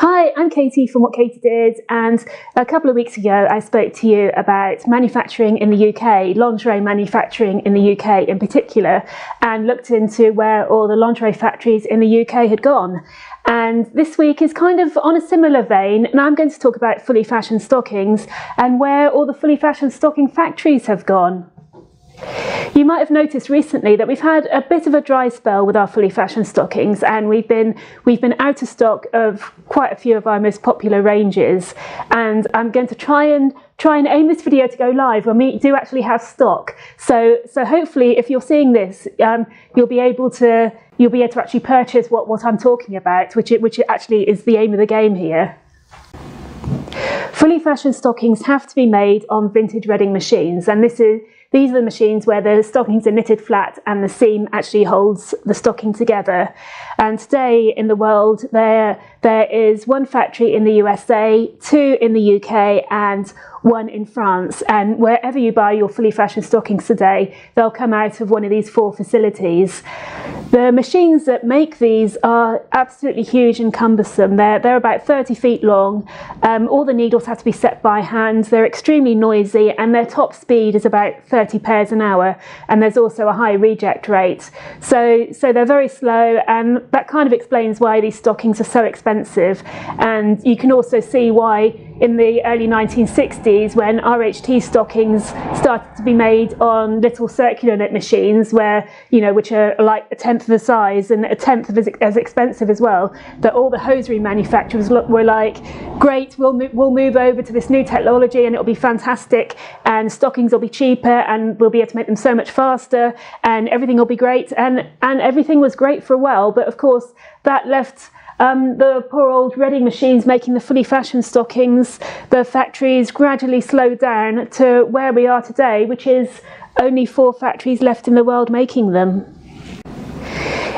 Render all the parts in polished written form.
Hi, I'm Katie from What Katie Did, and a couple of weeks ago I spoke to you about manufacturing in the UK, lingerie manufacturing in the UK in particular, and looked into where all the lingerie factories in the UK had gone. And this week is kind of on a similar vein, and I'm going to talk about fully fashioned stockings and where all the fully fashioned stocking factories have gone. You might have noticed recently that we've had a bit of a dry spell with our fully fashioned stockings, and we've been out of stock of quite a few of our most popular ranges. And I'm going to try and aim this video to go live when we do actually have stock. So hopefully, if you're seeing this, you'll be able to actually purchase what I'm talking about, which actually is the aim of the game here. Fully fashioned stockings have to be made on vintage redding machines, and these are the machines where the stockings are knitted flat and the seam actually holds the stocking together. And today in the world there is one factory in the USA, 2 in the UK and 1 in France. And wherever you buy your fully fashioned stockings today, they'll come out of one of these 4 facilities. The machines that make these are absolutely huge and cumbersome. They're about 30 feet long. All the needles have to be set by hand. They're extremely noisy, and their top speed is about 30 pairs an hour, and there's also a high reject rate. So they're very slow, and that kind of explains why these stockings are so expensive. And you can also see why in the early 1960s, when RHT stockings started to be made on little circular knit machines, which are like a tenth of the size and a tenth of as expensive as well, that all the hosiery manufacturers were like, great, we'll move over to this new technology and it'll be fantastic, and stockings will be cheaper and we'll be able to make them so much faster and everything will be great. And everything was great for a while, but of course that left the poor old redding machines making the fully fashioned stockings. The factories gradually slowed down to where we are today, which is only 4 factories left in the world making them.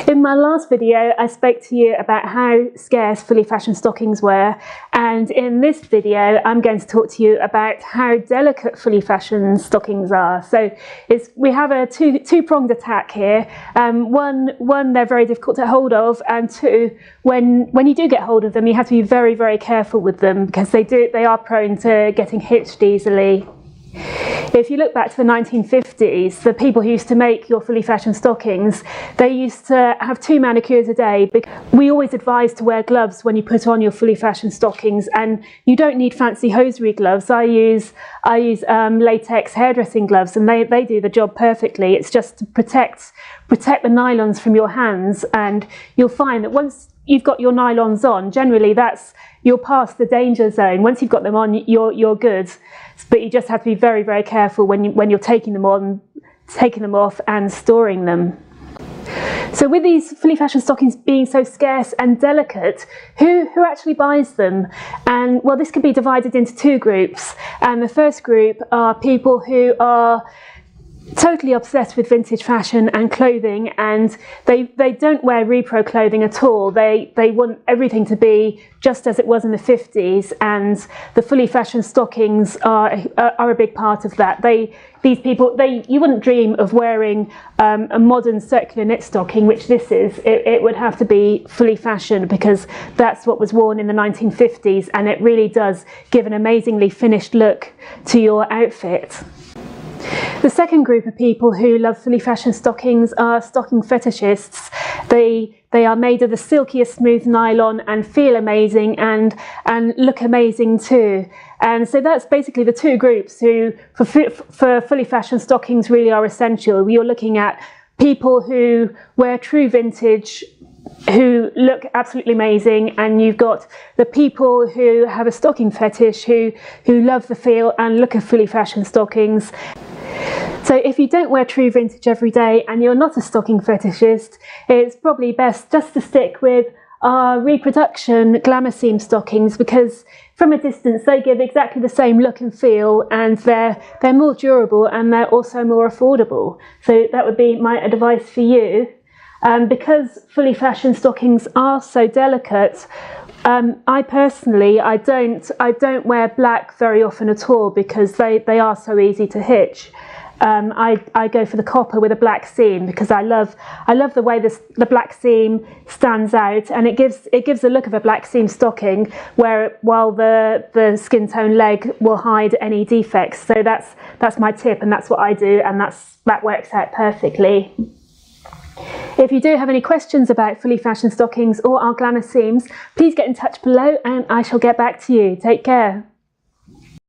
In my last video, I spoke to you about how scarce fully fashioned stockings were, and in this video, I'm going to talk to you about how delicate fully fashioned stockings are. So we have a two-pronged attack here. One, they're very difficult to hold of, and 2, when you do get hold of them, you have to be very, very careful with them because they are prone to getting hitched easily. If you look back to the 1950s, the people who used to make your fully fashioned stockings, they used to have 2 manicures a day. We always advise to wear gloves when you put on your fully fashioned stockings, and you don't need fancy hosiery gloves. I use latex hairdressing gloves, and they do the job perfectly. It's just to protect the nylons from your hands, and you'll find that once you've got your nylons on, generally you're past the danger zone. Once you've got them on, you're good. But you just have to be very, very careful when you're taking them on, taking them off and storing them. So with these fully fashioned stockings being so scarce and delicate, who actually buys them? And well, this can be divided into 2 groups. And the first group are people who are totally obsessed with vintage fashion and clothing, and they don't wear repro clothing at all. They want everything to be just as it was in the 50s, and the fully fashioned stockings are a big part of that. These people, you wouldn't dream of wearing a modern circular knit stocking, which this is. It would have to be fully fashioned because that's what was worn in the 1950s, and it really does give an amazingly finished look to your outfit. The second group of people who love fully fashioned stockings are stocking fetishists. They are made of the silkiest smooth nylon and feel amazing and look amazing too. And so that's basically the 2 groups who, for fully fashioned stockings, really are essential. You're looking at people who wear true vintage, who look absolutely amazing, and you've got the people who have a stocking fetish, who love the feel and look of fully fashioned stockings. So if you don't wear true vintage every day and you're not a stocking fetishist, it's probably best just to stick with our reproduction glamour seam stockings, because from a distance they give exactly the same look and feel, and they're more durable and they're also more affordable. So that would be my advice for you. Because fully fashioned stockings are so delicate, I personally don't wear black very often at all because they are so easy to hitch. I go for the copper with a black seam, because I love the way the black seam stands out, and it gives the look of a black seam stocking, while the skin tone leg will hide any defects. So that's my tip, and that's what I do, and that works out perfectly. If you do have any questions about Fully Fashioned Stockings or our glamour seams, please get in touch below and I shall get back to you. Take care.